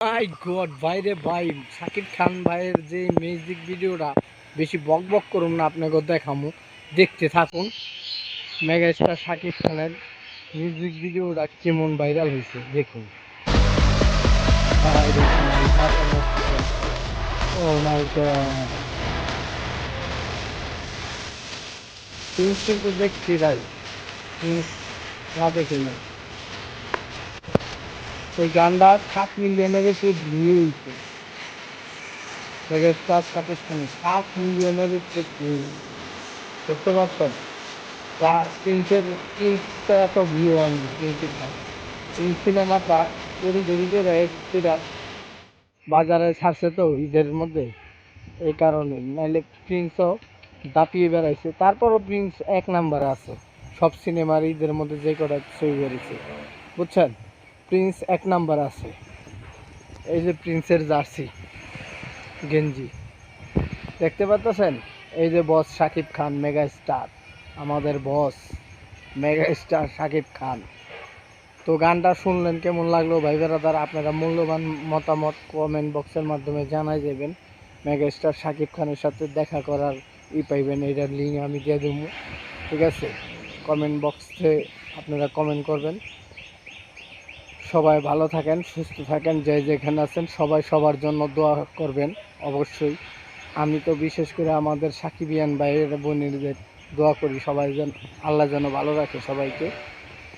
মাই god ভাই রে ভাই, শাকিব খান ভাইয়ের যে মিউজিক ভিডিওটা বেশি বক বক করুন না, আপনাকে দেখামু, দেখতে থাকুন। মেগা স্টার শাকিব খানের মিউজিক ভিডিওটা কেমন ভাইরাল হয়েছে দেখুন। ভাই দেখুন, ও মাই গড, কিন্তু দেখছি ভাই, না দেখে না ওই গানটা 7 মিলিয়নের বেশি ভিউ হয়েছে। মেগা স্টার শাকিব খানের 7 মিলিয়নের বেশি, দেখতে পাচ্ছেন? তিনশের তিনশো এত ভিউ আনবে এই সিনেমাটা তৈরি দেরিতে এরা বাজারে ছাড়ছে তো ঈদের মধ্যে, এই কারণে। নাইলে প্রিন্সও দাপিয়ে বেড়াইছে, তারপরও প্রিন্স 1 নাম্বারে আছে সব সিনেমার ঈদের মধ্যে যে কটা ছবি বেরিয়েছে, বুঝছেন? প্রিন্স 1 নাম্বার আছে। এই যে প্রিন্সের জার্সি গেঞ্জি দেখতে পাচ্ছেন, এই যে বস শাকিব খান মেগা স্টার, আমাদের বস মেগা স্টার শাকিব খান। তো গানটা শুনলেন, কেমন লাগলো ভাই বেরাদার? আপনারা মূল্যবান মতামত কমেন্ট বক্সের মাধ্যমে জানাই দেবেন। মেগা স্টার শাকিব খানের সাথে দেখা করার পাইবেন, এটার লিঙ্ক আমি দিয়ে দেবো, ঠিক আছে? কমেন্ট বক্সে আপনারা কমেন্ট করবেন। সবাই ভালো থাকেন, সুস্থ থাকেন, যে যেখানে আছেন সবাই সবার জন্য দোয়া করবেন অবশ্যই। আমি তো বিশেষ করে আমাদের সাকিবিয়ান ভাইয়ের বোনেদের দোয়া করি, সবাই যেন আল্লাহ যেন ভালো রাখে সবাইকে।